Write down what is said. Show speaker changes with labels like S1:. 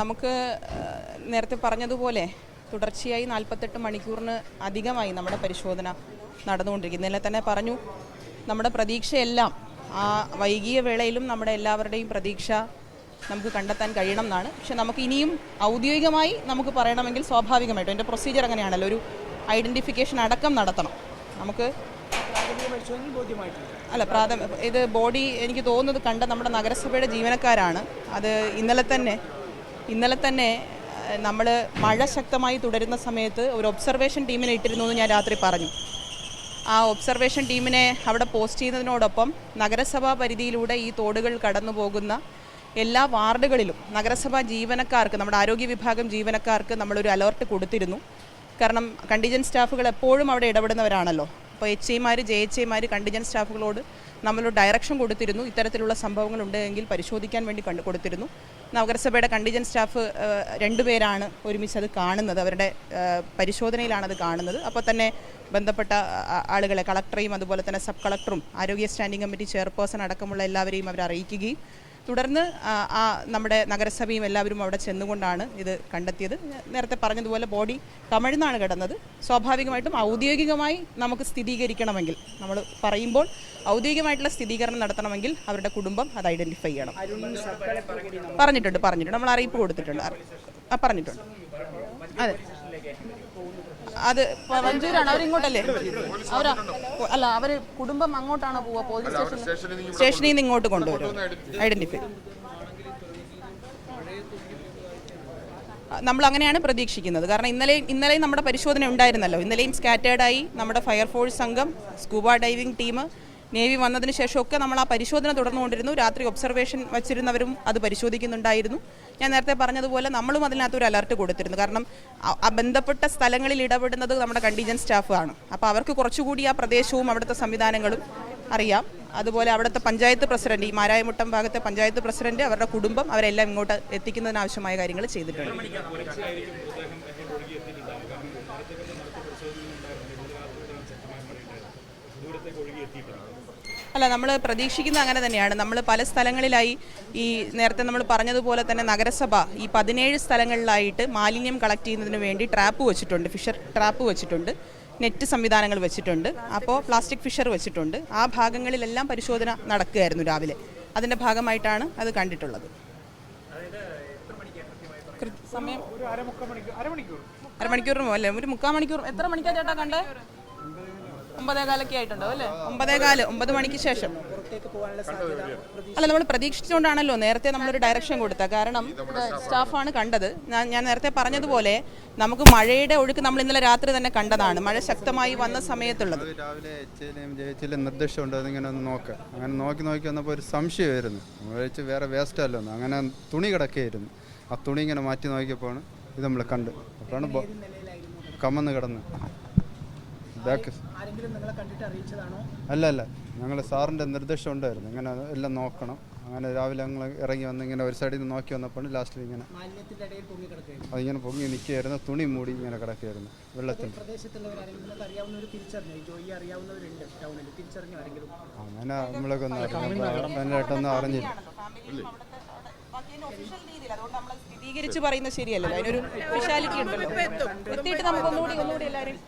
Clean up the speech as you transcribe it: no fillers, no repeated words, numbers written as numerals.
S1: നമുക്ക് നേരത്തെ പറഞ്ഞതുപോലെ തുടർച്ചയായി 48 മണിക്കൂറിന് അധികമായി നമ്മുടെ പരിശോധന നടന്നുകൊണ്ടിരിക്കുന്നു. ഇന്നലെ തന്നെ പറഞ്ഞു, നമ്മുടെ പ്രതീക്ഷയെല്ലാം ആ വൈകിയ വേളയിലും നമ്മുടെ എല്ലാവരുടെയും പ്രതീക്ഷ നമുക്ക് കണ്ടെത്താൻ കഴിയണം എന്നാണ്. പക്ഷെ നമുക്ക് ഇനിയും ഔദ്യോഗികമായി നമുക്ക് പറയണമെങ്കിൽ സ്വാഭാവികമായിട്ടും എൻ്റെ പ്രൊസീജിയർ അങ്ങനെയാണല്ലോ, ഒരു ഐഡൻറ്റിഫിക്കേഷൻ അടക്കം നടത്തണം. നമുക്ക് അല്ല ഇത് ബോഡി എനിക്ക് തോന്നുന്നത് കണ്ട നമ്മുടെ നഗരസഭയുടെ ജീവനക്കാരാണ്. അത് ഇന്നലെ തന്നെ നമ്മൾ മഴ ശക്തമായി തുടരുന്ന സമയത്ത് ഒരു ഒബ്സർവേഷൻ ടീമിനെ ഇട്ടിരുന്നു എന്ന് ഞാൻ രാത്രി പറഞ്ഞു. ആ ഒബ്സർവേഷൻ ടീമിനെ അവിടെ പോസ്റ്റ് ചെയ്യുന്നതിനോടൊപ്പം നഗരസഭാ പരിധിയിലൂടെ ഈ തോടുകൾ കടന്നു പോകുന്ന എല്ലാ വാർഡുകളിലും നഗരസഭാ ജീവനക്കാർക്ക്, നമ്മുടെ ആരോഗ്യ വിഭാഗം ജീവനക്കാർക്ക് നമ്മളൊരു അലർട്ട് കൊടുത്തിരുന്നു. കാരണം കണ്ടിജൻറ്റ് സ്റ്റാഫുകൾ എപ്പോഴും അവിടെ ഇടപെടുന്നവരാണല്ലോ. അപ്പോൾ HIമാർ JHIമാർ കണ്ടിജൻറ്റ് സ്റ്റാഫുകളോട് നമ്മളൊരു ഡയറക്ഷൻ കൊടുത്തിരുന്നു. ഇത്തരത്തിലുള്ള സംഭവങ്ങൾ ഉണ്ടെങ്കിൽ പരിശോധിക്കാൻ വേണ്ടി കൊടുത്തിരുന്നു. നഗരസഭയുടെ കണ്ടിജൻറ്റ് സ്റ്റാഫ് 2 പേരാണ് ഒരുമിച്ച് അത് കാണുന്നത്, അവരുടെ പരിശോധനയിലാണത് കാണുന്നത്. അപ്പോൾ തന്നെ ബന്ധപ്പെട്ട ആളുകളെ, കളക്ടറെയും അതുപോലെ തന്നെ സബ് കളക്ടറും ആരോഗ്യ സ്റ്റാൻഡിംഗ് കമ്മിറ്റി ചെയർപേഴ്സൺ അടക്കമുള്ള എല്ലാവരെയും അവർ അറിയിക്കുകയും തുടർന്ന് നമ്മുടെ നഗരസഭയും എല്ലാവരും അവിടെ ചെന്നുകൊണ്ടാണ് ഇത് കണ്ടെത്തിയത്. നേരത്തെ പറഞ്ഞതുപോലെ ബോഡി കമഴ്ന്നാണ് കിടന്നത്. സ്വാഭാവികമായിട്ടും ഔദ്യോഗികമായി നമുക്ക് സ്ഥിരീകരിക്കണമെങ്കിൽ, നമ്മൾ പറയുമ്പോൾ ഔദ്യോഗികമായിട്ടുള്ള സ്ഥിരീകരണം നടത്തണമെങ്കിൽ അവരുടെ കുടുംബം അത് ഐഡൻറ്റിഫൈ ചെയ്യണം. പറഞ്ഞിട്ടുണ്ട്, നമ്മൾ അറിയിപ്പ് കൊടുത്തിട്ടുണ്ട്, പറഞ്ഞിട്ടുണ്ട്. അതെ, അത് വഞ്ചൂരാണ്, അവരിങ്ങോട്ടല്ലേ, അവർ കുടുംബം അങ്ങോട്ടാണോ പോവുക? പോലീസ് സ്റ്റേഷനിൽ നിന്ന് ഇങ്ങോട്ട് കൊണ്ടുവരും ഐഡന്റിഫൈ. നമ്മൾ അങ്ങനെയാണ് പ്രതീക്ഷിക്കുന്നത്. കാരണം ഇന്നലെയും നമ്മുടെ പരിശോധന ഉണ്ടായിരുന്നല്ലോ. ഇന്നലെയും സ്കാറ്റേർഡായി നമ്മുടെ ഫയർഫോഴ്സ് സംഘം, സ്കൂബ ഡൈവിംഗ് ടീം, നേവി വന്നതിന് ശേഷമൊക്കെ നമ്മൾ ആ പരിശോധന തുടർന്നുകൊണ്ടിരുന്നു. രാത്രി ഒബ്സർവേഷൻ വച്ചിരുന്നവരും അത് പരിശോധിക്കുന്നുണ്ടായിരുന്നു. ഞാൻ നേരത്തെ പറഞ്ഞതുപോലെ നമ്മളും അതിനകത്തൊരു അലർട്ട് കൊടുത്തിരുന്നു. കാരണം ബന്ധപ്പെട്ട സ്ഥലങ്ങളിൽ ഇടപെടുന്നത് നമ്മുടെ കണ്ടിജൻറ്റ് സ്റ്റാഫാണ്. അപ്പോൾ അവർക്ക് കുറച്ചുകൂടി ആ പ്രദേശവും അവിടുത്തെ സംവിധാനങ്ങളും അറിയാം. അതുപോലെ അവിടുത്തെ പഞ്ചായത്ത് പ്രസിഡന്റ്, ഈ മാരായമുട്ടം ഭാഗത്തെ പഞ്ചായത്ത് പ്രസിഡന്റ്, അവരുടെ കുടുംബം, അവരെല്ലാം ഇങ്ങോട്ട് എത്തിക്കുന്നതിനാവശ്യമായ കാര്യങ്ങൾ ചെയ്തിട്ടുണ്ട്. അല്ല, നമ്മൾ പ്രതീക്ഷിക്കുന്നത് അങ്ങനെ തന്നെയാണ്. നമ്മൾ പല സ്ഥലങ്ങളിലായി ഈ നേരത്തെ നമ്മൾ പറഞ്ഞതുപോലെ തന്നെ നഗരസഭ ഈ 17 സ്ഥലങ്ങളിലായിട്ട് മാലിന്യം കളക്ട് ചെയ്യുന്നതിന് വേണ്ടി ട്രാപ്പ് വെച്ചിട്ടുണ്ട്, ഫിഷർ ട്രാപ്പ് വെച്ചിട്ടുണ്ട്, നെറ്റ് സംവിധാനങ്ങൾ വെച്ചിട്ടുണ്ട്, അപ്പോൾ പ്ലാസ്റ്റിക് ഫിഷർ വെച്ചിട്ടുണ്ട്. ആ ഭാഗങ്ങളിലെല്ലാം പരിശോധന നടക്കുകയായിരുന്നു രാവിലെ. അതിൻ്റെ ഭാഗമായിട്ടാണ് അത് കണ്ടിട്ടുള്ളത്. സമയം അരമണിക്കൂറിന് അല്ലേ, ഒരു 3/4 മണിക്കൂർ. എത്ര മണിക്കാണ് ചേട്ടാ കണ്ടേ? 9:15 ആയിട്ടുണ്ടോ അല്ലേ? 9 മണിക്ക് ശേഷം. അല്ല, നമ്മൾ പ്രതീക്ഷിച്ചുകൊണ്ടാണല്ലോ നേരത്തെ നമ്മളൊരു ഡയറക്ഷൻ കൊടുത്തത്. കാരണം സ്റ്റാഫാണ് കണ്ടത്. ഞാൻ നേരത്തെ പറഞ്ഞതുപോലെ നമുക്ക് മഴയുടെ ഒഴുക്ക് നമ്മൾ ഇന്നലെ രാത്രി തന്നെ കണ്ടതാണ്. മഴ ശക്തമായി വന്ന സമയത്തുള്ളത്.
S2: രാവിലെ ചില നിർദ്ദേശമുണ്ട്, അതിങ്ങനെ ഒന്ന് നോക്കുക. അങ്ങനെ നോക്കി വന്നപ്പോൾ ഒരു സംശയമായിരുന്നു. വേറെ വേസ്റ്റ് അല്ലോ, അങ്ങനെ തുണി കിടക്കുകയായിരുന്നു. ആ തുണി ഇങ്ങനെ മാറ്റി നോക്കിയപ്പോൾ ഇത് നമ്മൾ കണ്ട്. അപ്പോഴാണ് കമന്ന് കിടന്ന് ബാക്ക്. അല്ല, ഞങ്ങൾ സാറിൻ്റെ നിർദ്ദേശം ഉണ്ടായിരുന്നു, ഇങ്ങനെ എല്ലാം നോക്കണം. അങ്ങനെ രാവിലെ ഞങ്ങൾ ഇറങ്ങി വന്ന് ഇങ്ങനെ ഒരു സൈഡിൽ നിന്ന് നോക്കി വന്നപ്പോൾ ലാസ്റ്റിൽ ഇങ്ങനെ അതിങ്ങനെ പൊങ്ങി നിൽക്കുകയായിരുന്നു. തുണി മൂടി ഇങ്ങനെ കിടക്കുകയായിരുന്നു വെള്ളത്തിൽ. അങ്ങനെ നമ്മളൊക്കെ ഒന്നും അറിഞ്ഞില്ല.
S1: സ്ഥിരീകരിച്ച് പറയുന്നത് ശരിയല്ലല്ലോ, അതിനൊരു സ്പെഷ്യാലിറ്റി ഉണ്ടല്ലോ. എത്തിയിട്ട് നമുക്ക് ഒന്നുകൂടി എല്ലാവരും